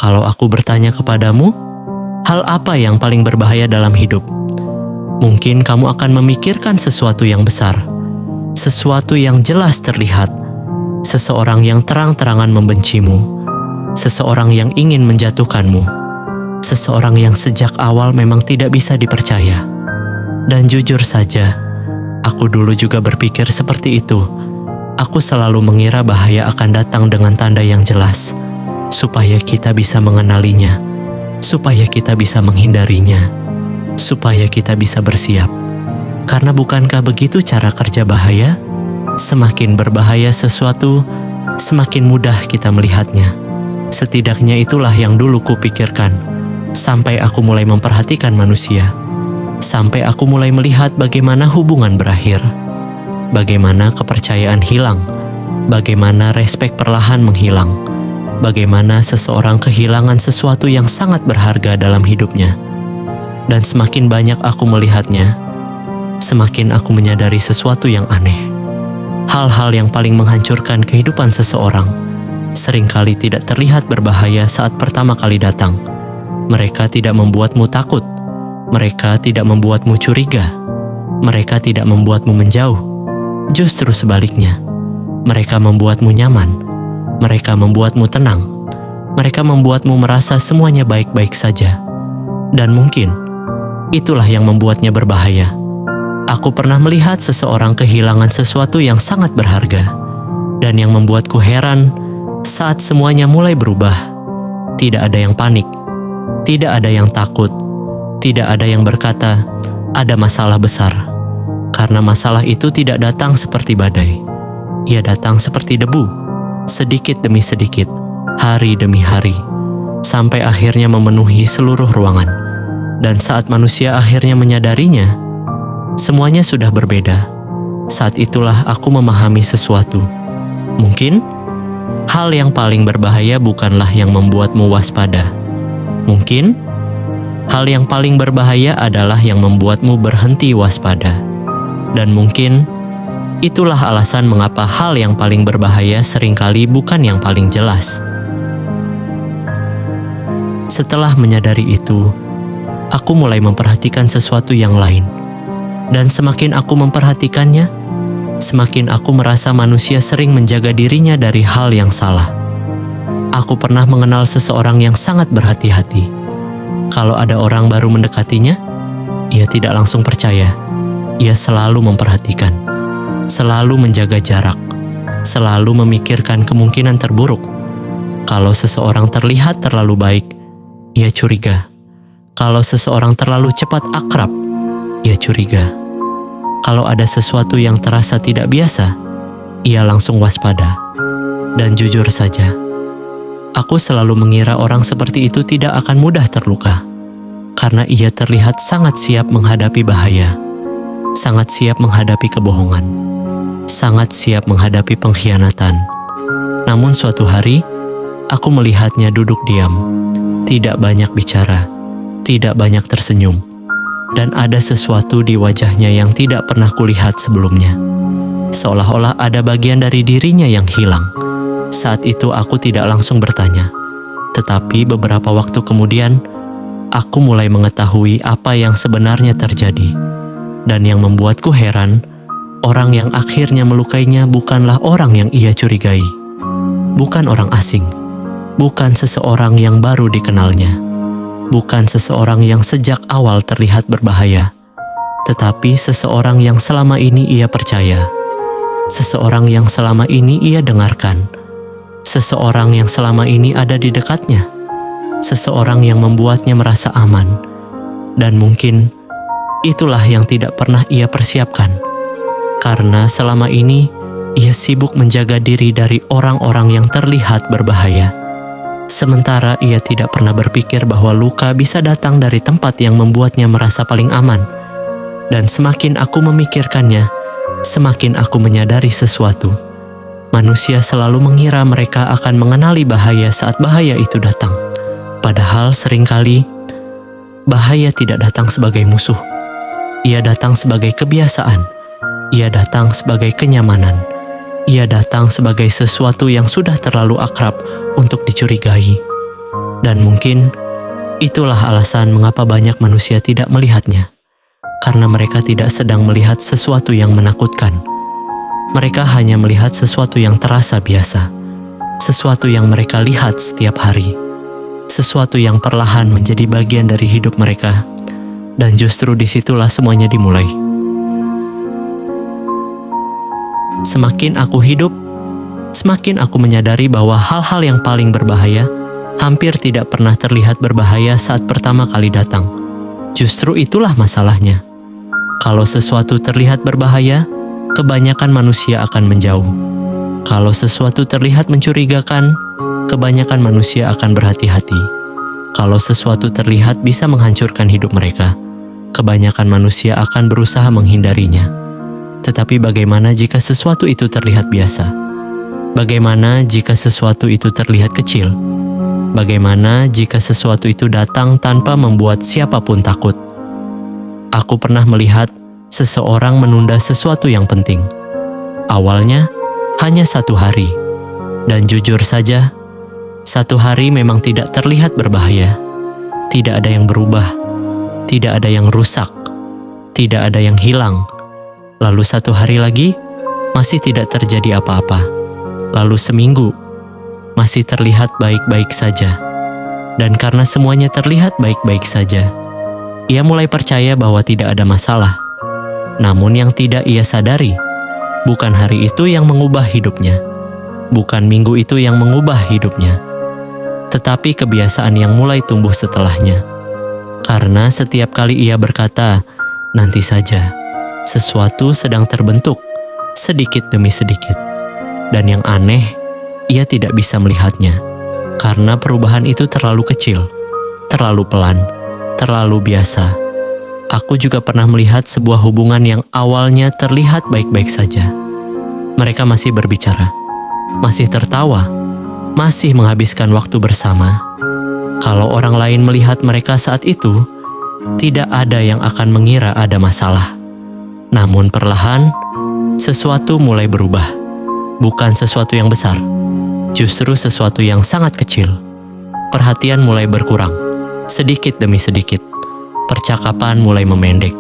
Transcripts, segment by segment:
Kalau aku bertanya kepadamu, hal apa yang paling berbahaya dalam hidup? Mungkin kamu akan memikirkan sesuatu yang besar, sesuatu yang jelas terlihat, seseorang yang terang-terangan membencimu, seseorang yang ingin menjatuhkanmu, seseorang yang sejak awal memang tidak bisa dipercaya. Dan jujur saja, aku dulu juga berpikir seperti itu. Aku selalu mengira bahaya akan datang dengan tanda yang jelas, supaya kita bisa mengenalinya, supaya kita bisa menghindarinya, supaya kita bisa bersiap. Karena bukankah begitu cara kerja bahaya? Semakin berbahaya sesuatu, semakin mudah kita melihatnya. Setidaknya itulah yang dulu kupikirkan, sampai aku mulai memperhatikan manusia. Sampai aku mulai melihat bagaimana hubungan berakhir, bagaimana kepercayaan hilang, bagaimana respek perlahan menghilang, bagaimana seseorang kehilangan sesuatu yang sangat berharga dalam hidupnya. Dan semakin banyak aku melihatnya, semakin aku menyadari sesuatu yang aneh. Hal-hal yang paling menghancurkan kehidupan seseorang seringkali tidak terlihat berbahaya saat pertama kali datang. Mereka tidak membuatmu takut, mereka tidak membuatmu curiga, mereka tidak membuatmu menjauh. Justru sebaliknya, mereka membuatmu nyaman, mereka membuatmu tenang, mereka membuatmu merasa semuanya baik-baik saja. Dan mungkin itulah yang membuatnya berbahaya. Aku pernah melihat seseorang kehilangan sesuatu yang sangat berharga, dan yang membuatku heran saat semuanya mulai berubah. Tidak ada yang panik, tidak ada yang takut, tidak ada yang berkata, "Ada masalah besar." Karena masalah itu tidak datang seperti badai. Ia datang seperti debu, sedikit demi sedikit, hari demi hari, sampai akhirnya memenuhi seluruh ruangan. Dan saat manusia akhirnya menyadarinya, semuanya sudah berbeda. Saat itulah aku memahami sesuatu. Mungkin hal yang paling berbahaya bukanlah yang membuatmu waspada. Mungkin hal yang paling berbahaya adalah yang membuatmu berhenti waspada. Dan mungkin itulah alasan mengapa hal yang paling berbahaya seringkali bukan yang paling jelas. Setelah menyadari itu, aku mulai memperhatikan sesuatu yang lain. Dan semakin aku memperhatikannya, semakin aku merasa manusia sering menjaga dirinya dari hal yang salah. Aku pernah mengenal seseorang yang sangat berhati-hati. Kalau ada orang baru mendekatinya, ia tidak langsung percaya. Ia selalu memperhatikan, selalu menjaga jarak, selalu memikirkan kemungkinan terburuk. Kalau seseorang terlihat terlalu baik, ia curiga. Kalau seseorang terlalu cepat akrab, ia curiga. Kalau ada sesuatu yang terasa tidak biasa, ia langsung waspada. Dan jujur saja, aku selalu mengira orang seperti itu tidak akan mudah terluka, karena ia terlihat sangat siap menghadapi bahaya, sangat siap menghadapi kebohongan, sangat siap menghadapi pengkhianatan. Namun suatu hari, aku melihatnya duduk diam, tidak banyak bicara, tidak banyak tersenyum, dan ada sesuatu di wajahnya yang tidak pernah kulihat sebelumnya. Seolah-olah ada bagian dari dirinya yang hilang. Saat itu aku tidak langsung bertanya, tetapi beberapa waktu kemudian, aku mulai mengetahui apa yang sebenarnya terjadi. Dan yang membuatku heran, orang yang akhirnya melukainya bukanlah orang yang ia curigai. Bukan orang asing, bukan seseorang yang baru dikenalnya, bukan seseorang yang sejak awal terlihat berbahaya, tetapi seseorang yang selama ini ia percaya, seseorang yang selama ini ia dengarkan, seseorang yang selama ini ada di dekatnya, seseorang yang membuatnya merasa aman. Dan mungkin itulah yang tidak pernah ia persiapkan, karena selama ini ia sibuk menjaga diri dari orang-orang yang terlihat berbahaya. Sementara ia tidak pernah berpikir bahwa luka bisa datang dari tempat yang membuatnya merasa paling aman. Dan semakin aku memikirkannya, semakin aku menyadari sesuatu. Manusia selalu mengira mereka akan mengenali bahaya saat bahaya itu datang. Padahal seringkali bahaya tidak datang sebagai musuh. Ia datang sebagai kebiasaan. Ia datang sebagai kenyamanan. Ia datang sebagai sesuatu yang sudah terlalu akrab untuk dicurigai. Dan mungkin itulah alasan mengapa banyak manusia tidak melihatnya. Karena mereka tidak sedang melihat sesuatu yang menakutkan. Mereka hanya melihat sesuatu yang terasa biasa. Sesuatu yang mereka lihat setiap hari. Sesuatu yang perlahan menjadi bagian dari hidup mereka. Dan justru disitulah semuanya dimulai. Semakin aku hidup, semakin aku menyadari bahwa hal-hal yang paling berbahaya hampir tidak pernah terlihat berbahaya saat pertama kali datang. Justru itulah masalahnya. Kalau sesuatu terlihat berbahaya, kebanyakan manusia akan menjauh. Kalau sesuatu terlihat mencurigakan, kebanyakan manusia akan berhati-hati. Kalau sesuatu terlihat bisa menghancurkan hidup mereka, kebanyakan manusia akan berusaha menghindarinya. Tetapi bagaimana jika sesuatu itu terlihat biasa? Bagaimana jika sesuatu itu terlihat kecil? Bagaimana jika sesuatu itu datang tanpa membuat siapapun takut? Aku pernah melihat seseorang menunda sesuatu yang penting. Awalnya hanya 1 hari. Dan jujur saja, 1 hari memang tidak terlihat berbahaya. Tidak ada yang berubah. Tidak ada yang rusak. Tidak ada yang hilang. Lalu 1 hari lagi, masih tidak terjadi apa-apa. Lalu seminggu, masih terlihat baik-baik saja. Dan karena semuanya terlihat baik-baik saja, ia mulai percaya bahwa tidak ada masalah. Namun yang tidak ia sadari, bukan hari itu yang mengubah hidupnya. Bukan minggu itu yang mengubah hidupnya. Tetapi kebiasaan yang mulai tumbuh setelahnya. Karena setiap kali ia berkata, nanti saja, sesuatu sedang terbentuk, sedikit demi sedikit. Dan yang aneh, ia tidak bisa melihatnya. Karena perubahan itu terlalu kecil, terlalu pelan, terlalu biasa. Aku juga pernah melihat sebuah hubungan yang awalnya terlihat baik-baik saja. Mereka masih berbicara, masih tertawa, masih menghabiskan waktu bersama. Kalau orang lain melihat mereka saat itu, tidak ada yang akan mengira ada masalah. Namun perlahan, sesuatu mulai berubah. Bukan sesuatu yang besar, justru sesuatu yang sangat kecil. Perhatian mulai berkurang, sedikit demi sedikit. Percakapan mulai memendek,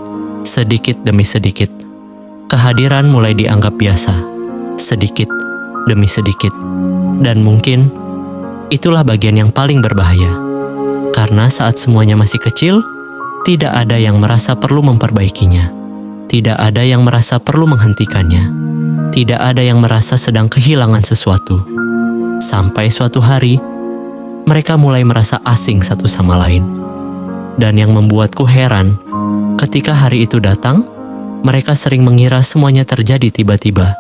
sedikit demi sedikit. Kehadiran mulai dianggap biasa, sedikit demi sedikit. Dan mungkin itulah bagian yang paling berbahaya. Karena saat semuanya masih kecil, tidak ada yang merasa perlu memperbaikinya. Tidak ada yang merasa perlu menghentikannya. Tidak ada yang merasa sedang kehilangan sesuatu. Sampai suatu hari, mereka mulai merasa asing satu sama lain. Dan yang membuatku heran, ketika hari itu datang, mereka sering mengira semuanya terjadi tiba-tiba.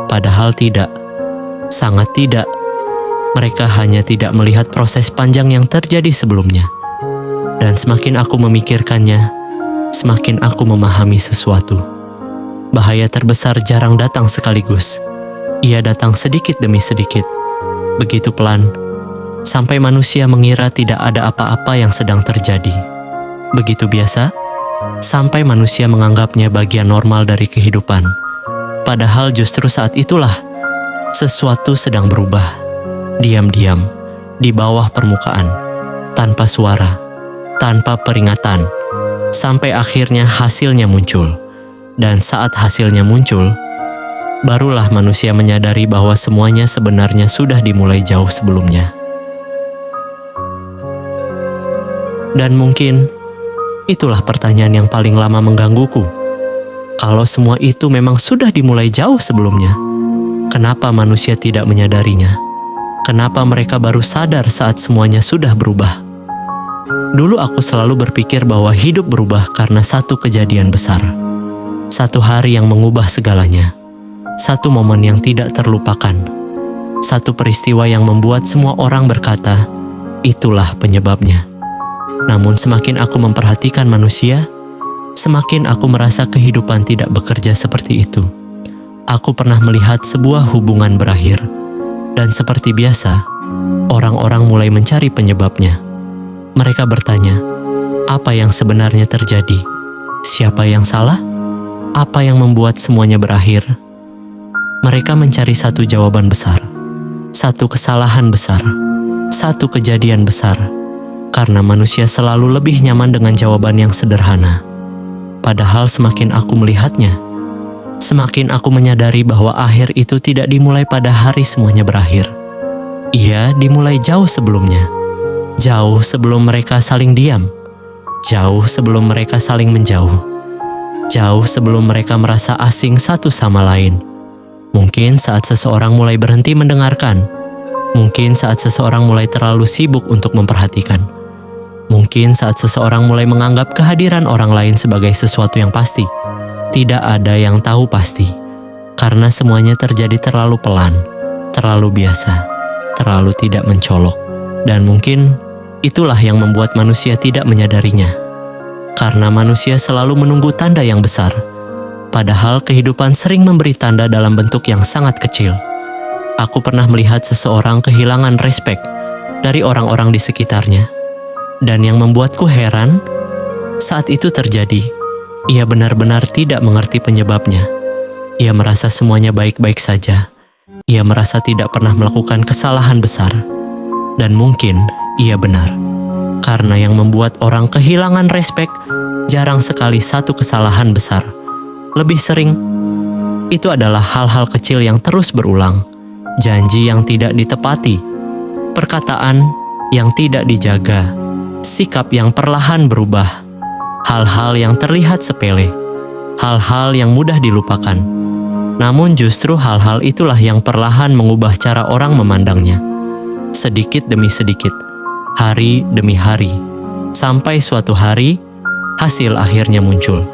Padahal tidak, sangat tidak. Mereka hanya tidak melihat proses panjang yang terjadi sebelumnya. Dan semakin aku memikirkannya, semakin aku memahami sesuatu. Bahaya terbesar jarang datang sekaligus. Ia datang sedikit demi sedikit, begitu pelan, sampai manusia mengira tidak ada apa-apa yang sedang terjadi. Begitu biasa, sampai manusia menganggapnya bagian normal dari kehidupan. Padahal justru saat itulah, sesuatu sedang berubah. Diam-diam, di bawah permukaan, tanpa suara, tanpa peringatan, sampai akhirnya hasilnya muncul. Dan saat hasilnya muncul, barulah manusia menyadari bahwa semuanya sebenarnya sudah dimulai jauh sebelumnya. Dan mungkin itulah pertanyaan yang paling lama menggangguku. Kalau semua itu memang sudah dimulai jauh sebelumnya, kenapa manusia tidak menyadarinya? Kenapa mereka baru sadar saat semuanya sudah berubah? Dulu aku selalu berpikir bahwa hidup berubah karena satu kejadian besar. Satu hari yang mengubah segalanya. Satu momen yang tidak terlupakan. Satu peristiwa yang membuat semua orang berkata, itulah penyebabnya. Namun semakin aku memperhatikan manusia, semakin aku merasa kehidupan tidak bekerja seperti itu. Aku pernah melihat sebuah hubungan berakhir. Dan seperti biasa, orang-orang mulai mencari penyebabnya. Mereka bertanya, apa yang sebenarnya terjadi? Siapa yang salah? Apa yang membuat semuanya berakhir? Mereka mencari satu jawaban besar, satu kesalahan besar, satu kejadian besar, karena manusia selalu lebih nyaman dengan jawaban yang sederhana. Padahal semakin aku melihatnya, semakin aku menyadari bahwa akhir itu tidak dimulai pada hari semuanya berakhir. Ia dimulai jauh sebelumnya, jauh sebelum mereka saling diam, jauh sebelum mereka saling menjauh, jauh sebelum mereka merasa asing satu sama lain. Mungkin saat seseorang mulai berhenti mendengarkan, mungkin saat seseorang mulai terlalu sibuk untuk memperhatikan, mungkin saat seseorang mulai menganggap kehadiran orang lain sebagai sesuatu yang pasti. Tidak ada yang tahu pasti, karena semuanya terjadi terlalu pelan, terlalu biasa, terlalu tidak mencolok. Dan mungkin itulah yang membuat manusia tidak menyadarinya, karena manusia selalu menunggu tanda yang besar, padahal kehidupan sering memberi tanda dalam bentuk yang sangat kecil. Aku pernah melihat seseorang kehilangan respek dari orang-orang di sekitarnya, dan yang membuatku heran, saat itu terjadi, ia benar-benar tidak mengerti penyebabnya. Ia merasa semuanya baik-baik saja. Ia merasa tidak pernah melakukan kesalahan besar. Dan mungkin ia benar, karena yang membuat orang kehilangan respek jarang sekali satu kesalahan besar. Lebih sering, itu adalah hal-hal kecil yang terus berulang, janji yang tidak ditepati, perkataan yang tidak dijaga, sikap yang perlahan berubah, hal-hal yang terlihat sepele, hal-hal yang mudah dilupakan. Namun justru hal-hal itulah yang perlahan mengubah cara orang memandangnya. Sedikit demi sedikit, hari demi hari, sampai suatu hari, hasil akhirnya muncul.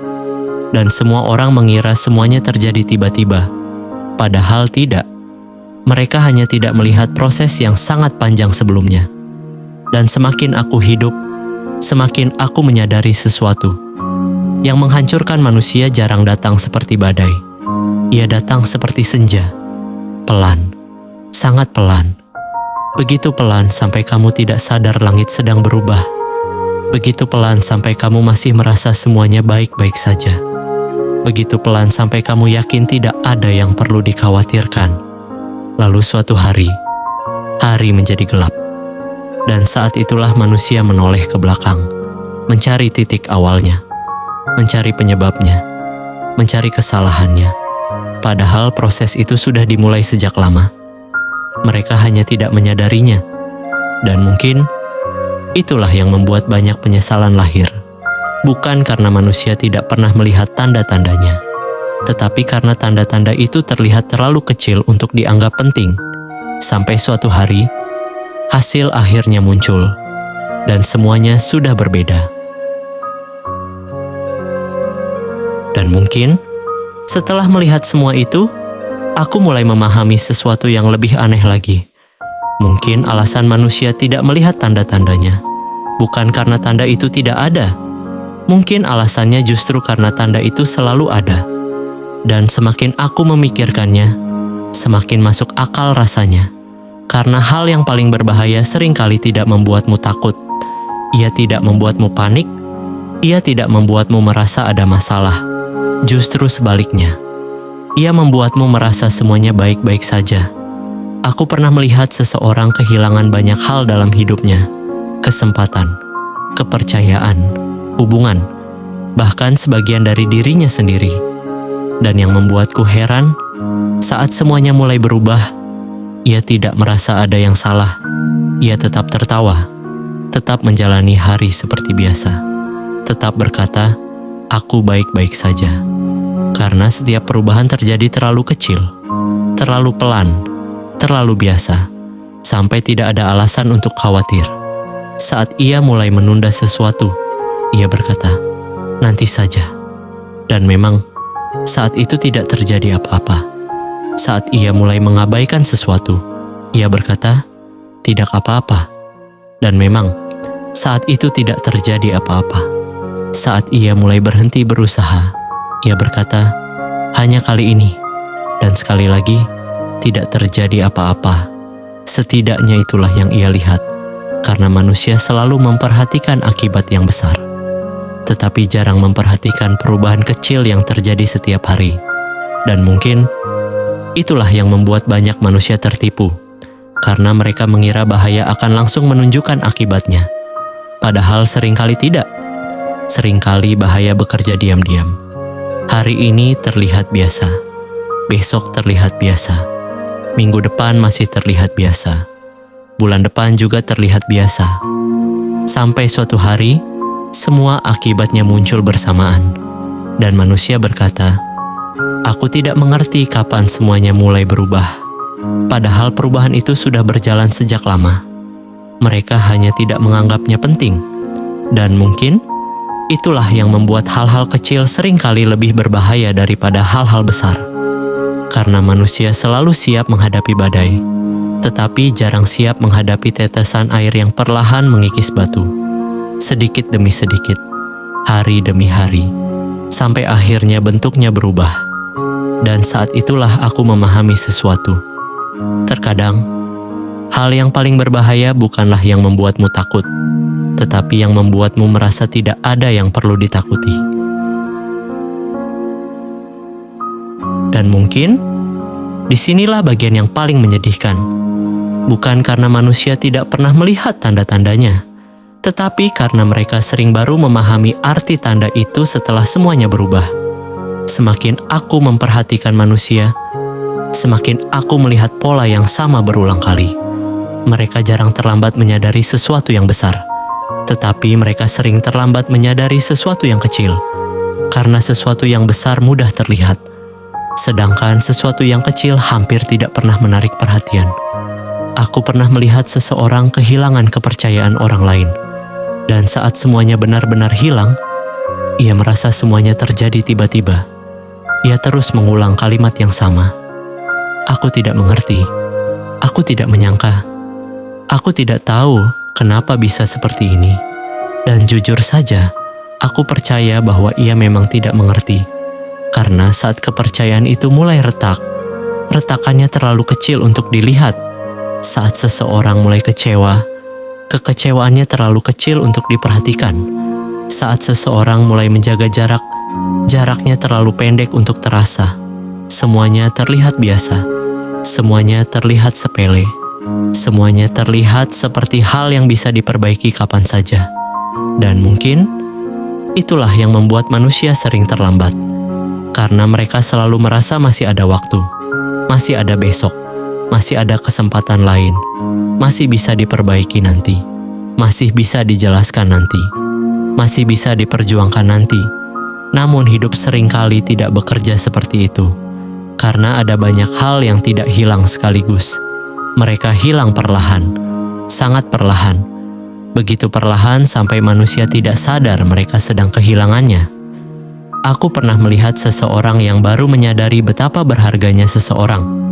Dan semua orang mengira semuanya terjadi tiba-tiba. Padahal tidak. Mereka hanya tidak melihat proses yang sangat panjang sebelumnya. Dan semakin aku hidup, semakin aku menyadari sesuatu. Yang menghancurkan manusia jarang datang seperti badai. Ia datang seperti senja. Pelan. Sangat pelan. Begitu pelan sampai kamu tidak sadar langit sedang berubah. Begitu pelan sampai kamu masih merasa semuanya baik-baik saja. Begitu pelan sampai kamu yakin tidak ada yang perlu dikhawatirkan. Lalu suatu hari menjadi gelap. Dan saat itulah manusia menoleh ke belakang, mencari titik awalnya, mencari penyebabnya, mencari kesalahannya. Padahal proses itu sudah dimulai sejak lama. Mereka hanya tidak menyadarinya. Dan mungkin itulah yang membuat banyak penyesalan lahir. Bukan karena manusia tidak pernah melihat tanda-tandanya, tetapi karena tanda-tanda itu terlihat terlalu kecil untuk dianggap penting. Sampai suatu hari, hasil akhirnya muncul, dan semuanya sudah berbeda. Dan mungkin, setelah melihat semua itu, aku mulai memahami sesuatu yang lebih aneh lagi. Mungkin alasan manusia tidak melihat tanda-tandanya, bukan karena tanda itu tidak ada. Mungkin alasannya justru karena tanda itu selalu ada. Dan semakin aku memikirkannya, semakin masuk akal rasanya. Karena hal yang paling berbahaya seringkali tidak membuatmu takut. Ia tidak membuatmu panik. Ia tidak membuatmu merasa ada masalah. Justru sebaliknya. Ia membuatmu merasa semuanya baik-baik saja. Aku pernah melihat seseorang kehilangan banyak hal dalam hidupnya. Kesempatan, kepercayaan, hubungan, bahkan sebagian dari dirinya sendiri. Dan yang membuatku heran, saat semuanya mulai berubah, ia tidak merasa ada yang salah. Ia tetap tertawa, tetap menjalani hari seperti biasa, tetap berkata, "Aku baik-baik saja." Karena setiap perubahan terjadi terlalu kecil, terlalu pelan, terlalu biasa, sampai tidak ada alasan untuk khawatir. Saat ia mulai menunda sesuatu, ia berkata, "Nanti saja." Dan memang, saat itu tidak terjadi apa-apa. Saat ia mulai mengabaikan sesuatu, ia berkata, "Tidak apa-apa." Dan memang, saat itu tidak terjadi apa-apa. Saat ia mulai berhenti berusaha, ia berkata, "Hanya kali ini." Dan sekali lagi, tidak terjadi apa-apa. Setidaknya itulah yang ia lihat. Karena manusia selalu memperhatikan akibat yang besar, tetapi jarang memperhatikan perubahan kecil yang terjadi setiap hari. Dan mungkin itulah yang membuat banyak manusia tertipu. karena mereka mengira bahaya akan langsung menunjukkan akibatnya. Padahal seringkali tidak. Seringkali bahaya bekerja diam-diam. Hari ini terlihat biasa, besok terlihat biasa, minggu depan masih terlihat biasa, bulan depan juga terlihat biasa. Sampai suatu hari, semua akibatnya muncul bersamaan. Dan manusia berkata, "Aku tidak mengerti kapan semuanya mulai berubah." Padahal perubahan itu sudah berjalan sejak lama. Mereka hanya tidak menganggapnya penting. Dan mungkin itulah yang membuat hal-hal kecil seringkali lebih berbahaya daripada hal-hal besar. Karena manusia selalu siap menghadapi badai, tetapi jarang siap menghadapi tetesan air yang perlahan mengikis batu. Sedikit demi sedikit, hari demi hari, sampai akhirnya bentuknya berubah. Dan saat itulah aku memahami sesuatu. Terkadang, hal yang paling berbahaya bukanlah yang membuatmu takut, tetapi yang membuatmu merasa tidak ada yang perlu ditakuti. Dan mungkin, disinilah bagian yang paling menyedihkan. Bukan karena manusia tidak pernah melihat tanda-tandanya, tetapi karena mereka sering baru memahami arti tanda itu setelah semuanya berubah. Semakin aku memperhatikan manusia, semakin aku melihat pola yang sama berulang kali. Mereka jarang terlambat menyadari sesuatu yang besar, tetapi mereka sering terlambat menyadari sesuatu yang kecil. Karena sesuatu yang besar mudah terlihat, sedangkan sesuatu yang kecil hampir tidak pernah menarik perhatian. Aku pernah melihat seseorang kehilangan kepercayaan orang lain. Dan saat semuanya benar-benar hilang, ia merasa semuanya terjadi tiba-tiba. Ia terus mengulang kalimat yang sama. Aku tidak mengerti. Aku tidak menyangka. Aku tidak tahu kenapa bisa seperti ini. Dan jujur saja, aku percaya bahwa ia memang tidak mengerti. Karena saat kepercayaan itu mulai retak, retakannya terlalu kecil untuk dilihat. Saat seseorang mulai kecewa, kekecewaannya terlalu kecil untuk diperhatikan. Saat seseorang mulai menjaga jarak, jaraknya terlalu pendek untuk terasa. Semuanya terlihat biasa. Semuanya terlihat sepele. Semuanya terlihat seperti hal yang bisa diperbaiki kapan saja. Dan mungkin itulah yang membuat manusia sering terlambat. Karena mereka selalu merasa masih ada waktu, masih ada besok, masih ada kesempatan lain, masih bisa diperbaiki nanti, masih bisa dijelaskan nanti, masih bisa diperjuangkan nanti. Namun hidup seringkali tidak bekerja seperti itu. Karena ada banyak hal yang tidak hilang sekaligus. Mereka hilang perlahan, sangat perlahan. Begitu perlahan sampai manusia tidak sadar mereka sedang kehilangannya. Aku pernah melihat seseorang yang baru menyadari betapa berharganya seseorang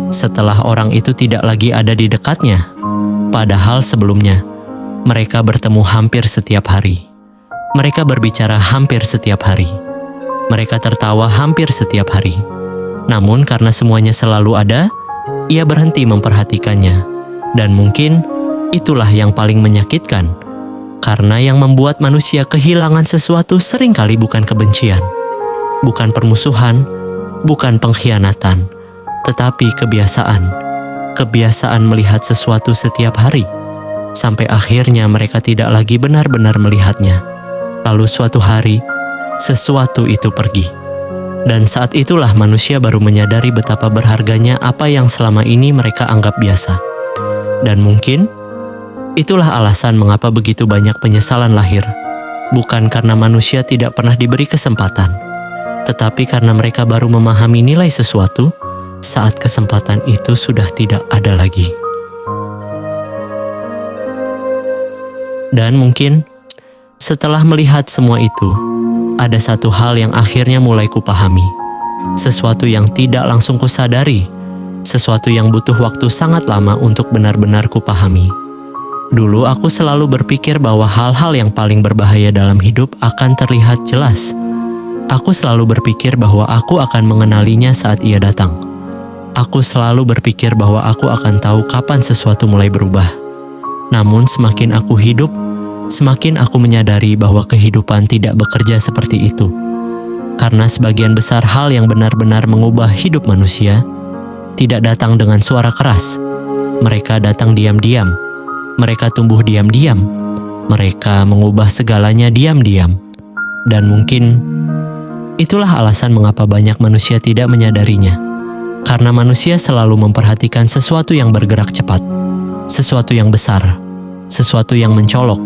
setelah orang itu tidak lagi ada di dekatnya. Padahal sebelumnya, mereka bertemu hampir setiap hari. Mereka berbicara hampir setiap hari. Mereka tertawa hampir setiap hari. Namun karena semuanya selalu ada, ia berhenti memperhatikannya. Dan mungkin itulah yang paling menyakitkan. Karena yang membuat manusia kehilangan sesuatu seringkali bukan kebencian, bukan permusuhan, bukan pengkhianatan, tetapi kebiasaan. Kebiasaan melihat sesuatu setiap hari, sampai akhirnya mereka tidak lagi benar-benar melihatnya. Lalu suatu hari, sesuatu itu pergi. Dan saat itulah manusia baru menyadari betapa berharganya apa yang selama ini mereka anggap biasa. Dan mungkin itulah alasan mengapa begitu banyak penyesalan lahir. Bukan karena manusia tidak pernah diberi kesempatan, tetapi karena mereka baru memahami nilai sesuatu saat kesempatan itu sudah tidak ada lagi. Dan mungkin setelah melihat semua itu, ada satu hal yang akhirnya mulai kupahami. Sesuatu yang tidak langsung kusadari. Sesuatu yang butuh waktu sangat lama untuk benar-benar kupahami. Dulu aku selalu berpikir bahwa hal-hal yang paling berbahaya dalam hidup akan terlihat jelas. Aku selalu berpikir bahwa aku akan mengenalinya saat ia datang. Aku selalu berpikir bahwa aku akan tahu kapan sesuatu mulai berubah. Namun semakin aku hidup, semakin aku menyadari bahwa kehidupan tidak bekerja seperti itu. Karena sebagian besar hal yang benar-benar mengubah hidup manusia tidak datang dengan suara keras, Mereka datang diam-diam. Mereka tumbuh diam-diam. Mereka mengubah segalanya diam-diam. Dan mungkin itulah alasan mengapa banyak manusia tidak menyadarinya. Karena manusia selalu memperhatikan sesuatu yang bergerak cepat, sesuatu yang besar, sesuatu yang mencolok.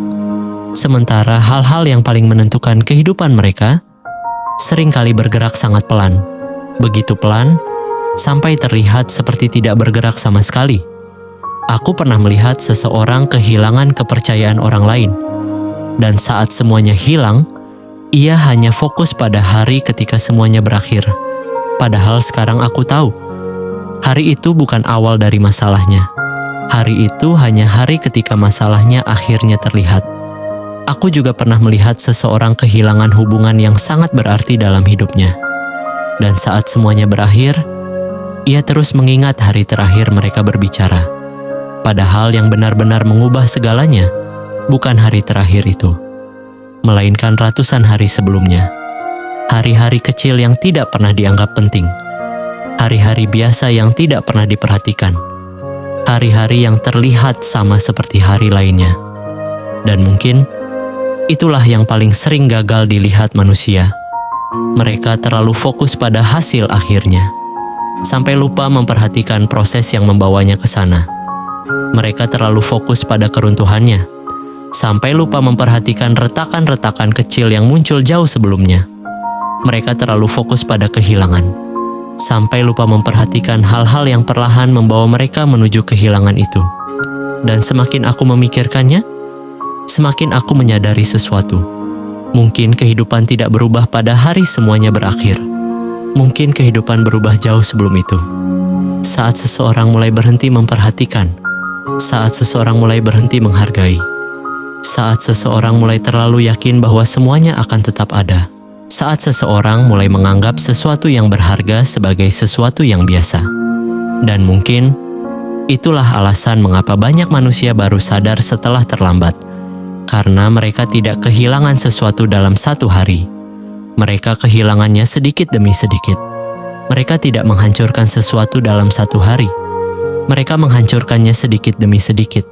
Sementara hal-hal yang paling menentukan kehidupan mereka seringkali bergerak sangat pelan. Begitu pelan, sampai terlihat seperti tidak bergerak sama sekali. Aku pernah melihat seseorang kehilangan kepercayaan orang lain. Dan saat semuanya hilang, ia hanya fokus pada hari ketika semuanya berakhir. Padahal sekarang aku tahu, hari itu bukan awal dari masalahnya. Hari itu hanya hari ketika masalahnya akhirnya terlihat. Aku juga pernah melihat seseorang kehilangan hubungan yang sangat berarti dalam hidupnya. Dan saat semuanya berakhir, ia terus mengingat hari terakhir mereka berbicara. Padahal yang benar-benar mengubah segalanya bukan hari terakhir itu, melainkan ratusan hari sebelumnya. Hari-hari kecil yang tidak pernah dianggap penting. Hari-hari biasa yang tidak pernah diperhatikan. Hari-hari yang terlihat sama seperti hari lainnya. Dan mungkin itulah yang paling sering gagal dilihat manusia. Mereka terlalu fokus pada hasil akhirnya, sampai lupa memperhatikan proses yang membawanya ke sana. Mereka terlalu fokus pada keruntuhannya, sampai lupa memperhatikan retakan-retakan kecil yang muncul jauh sebelumnya. Mereka terlalu fokus pada kehilangan, sampai lupa memperhatikan hal-hal yang perlahan membawa mereka menuju kehilangan itu. Dan semakin aku memikirkannya, semakin aku menyadari sesuatu. Mungkin kehidupan tidak berubah pada hari semuanya berakhir. Mungkin kehidupan berubah jauh sebelum itu. Saat seseorang mulai berhenti memperhatikan, saat seseorang mulai berhenti menghargai, saat seseorang mulai terlalu yakin bahwa semuanya akan tetap ada, saat seseorang mulai menganggap sesuatu yang berharga sebagai sesuatu yang biasa. Dan mungkin itulah alasan mengapa banyak manusia baru sadar setelah terlambat. Karena mereka tidak kehilangan sesuatu dalam satu hari. Mereka kehilangannya sedikit demi sedikit. Mereka tidak menghancurkan sesuatu dalam satu hari. Mereka menghancurkannya sedikit demi sedikit.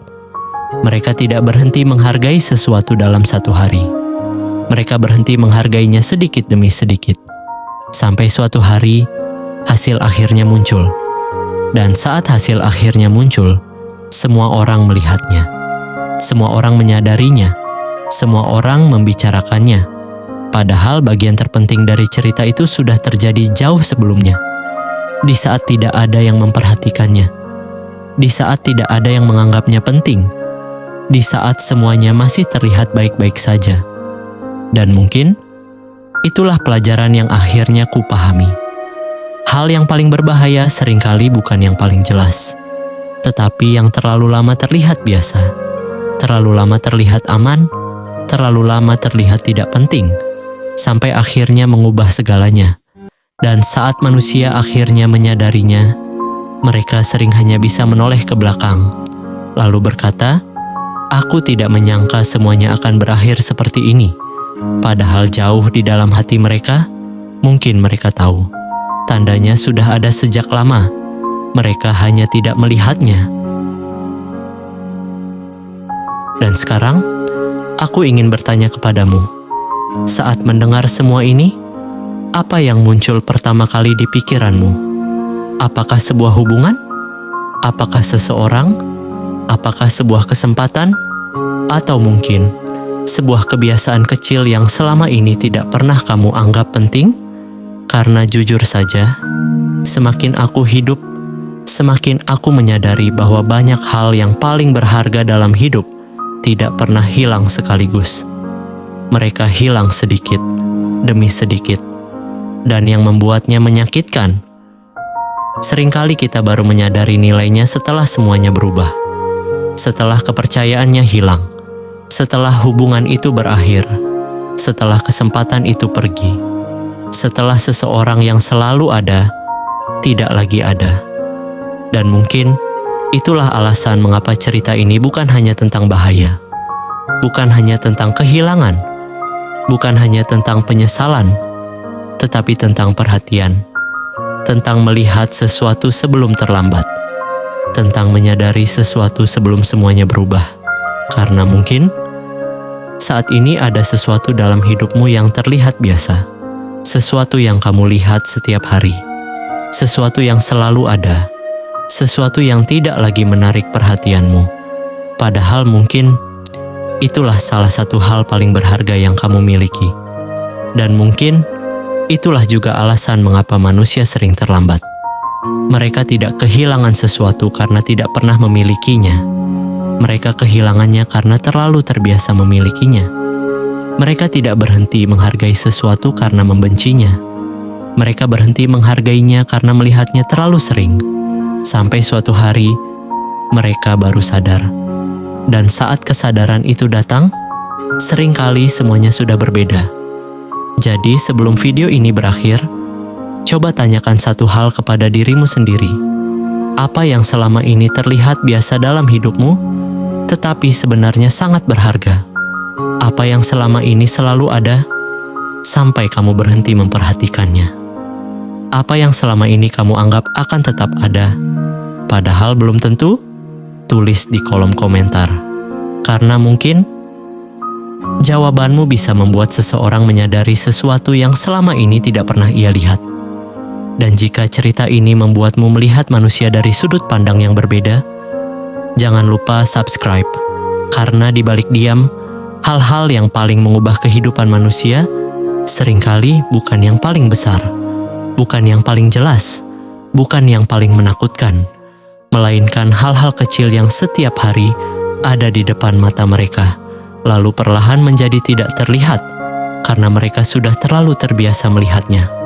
Mereka tidak berhenti menghargai sesuatu dalam satu hari. Mereka berhenti menghargainya sedikit demi sedikit. Sampai suatu hari, hasil akhirnya muncul. Dan saat hasil akhirnya muncul, semua orang melihatnya. Semua orang menyadarinya, semua orang membicarakannya. Padahal bagian terpenting dari cerita itu sudah terjadi jauh sebelumnya. Di saat tidak ada yang memperhatikannya, di saat tidak ada yang menganggapnya penting, di saat semuanya masih terlihat baik-baik saja. Dan mungkin itulah pelajaran yang akhirnya kupahami. Hal yang paling berbahaya seringkali bukan yang paling jelas, tetapi yang terlalu lama terlihat biasa. Terlalu lama terlihat aman, terlalu lama terlihat tidak penting, sampai akhirnya mengubah segalanya. Dan saat manusia akhirnya menyadarinya, mereka sering hanya bisa menoleh ke belakang, lalu berkata, "Aku tidak menyangka semuanya akan berakhir seperti ini." Padahal jauh di dalam hati mereka, mungkin mereka tahu, tandanya sudah ada sejak lama. Mereka hanya tidak melihatnya. Dan sekarang, aku ingin bertanya kepadamu, saat mendengar semua ini, apa yang muncul pertama kali di pikiranmu? Apakah sebuah hubungan? Apakah seseorang? Apakah sebuah kesempatan? Atau mungkin sebuah kebiasaan kecil yang selama ini tidak pernah kamu anggap penting? Karena jujur saja, semakin aku hidup, semakin aku menyadari bahwa banyak hal yang paling berharga dalam hidup tidak pernah hilang sekaligus. Mereka hilang sedikit demi sedikit, dan yang membuatnya menyakitkan, seringkali kita baru menyadari nilainya setelah semuanya berubah, setelah kepercayaannya hilang, setelah hubungan itu berakhir, setelah kesempatan itu pergi, setelah seseorang yang selalu ada tidak lagi ada. Dan mungkin itulah alasan mengapa cerita ini bukan hanya tentang bahaya, bukan hanya tentang kehilangan, bukan hanya tentang penyesalan, tetapi tentang perhatian, tentang melihat sesuatu sebelum terlambat, tentang menyadari sesuatu sebelum semuanya berubah. Karena mungkin saat ini ada sesuatu dalam hidupmu yang terlihat biasa, sesuatu yang kamu lihat setiap hari, sesuatu yang selalu ada, sesuatu yang tidak lagi menarik perhatianmu. Padahal mungkin itulah salah satu hal paling berharga yang kamu miliki. Dan mungkin itulah juga alasan mengapa manusia sering terlambat. Mereka tidak kehilangan sesuatu karena tidak pernah memilikinya. Mereka kehilangannya karena terlalu terbiasa memilikinya. Mereka tidak berhenti menghargai sesuatu karena membencinya. Mereka berhenti menghargainya karena melihatnya terlalu sering. Sampai suatu hari, mereka baru sadar. Dan saat kesadaran itu datang, seringkali semuanya sudah berbeda. Jadi sebelum video ini berakhir, coba tanyakan satu hal kepada dirimu sendiri. Apa yang selama ini terlihat biasa dalam hidupmu, tetapi sebenarnya sangat berharga? Apa yang selama ini selalu ada, sampai kamu berhenti memperhatikannya? Apa yang selama ini kamu anggap akan tetap ada, padahal belum tentu? Tulis di kolom komentar. Karena mungkin jawabanmu bisa membuat seseorang menyadari sesuatu yang selama ini tidak pernah ia lihat. Dan jika cerita ini membuatmu melihat manusia dari sudut pandang yang berbeda, jangan lupa subscribe. Karena di balik diam, hal-hal yang paling mengubah kehidupan manusia seringkali bukan yang paling besar, bukan yang paling jelas, bukan yang paling menakutkan, melainkan hal-hal kecil yang setiap hari ada di depan mata mereka, lalu perlahan menjadi tidak terlihat karena mereka sudah terlalu terbiasa melihatnya.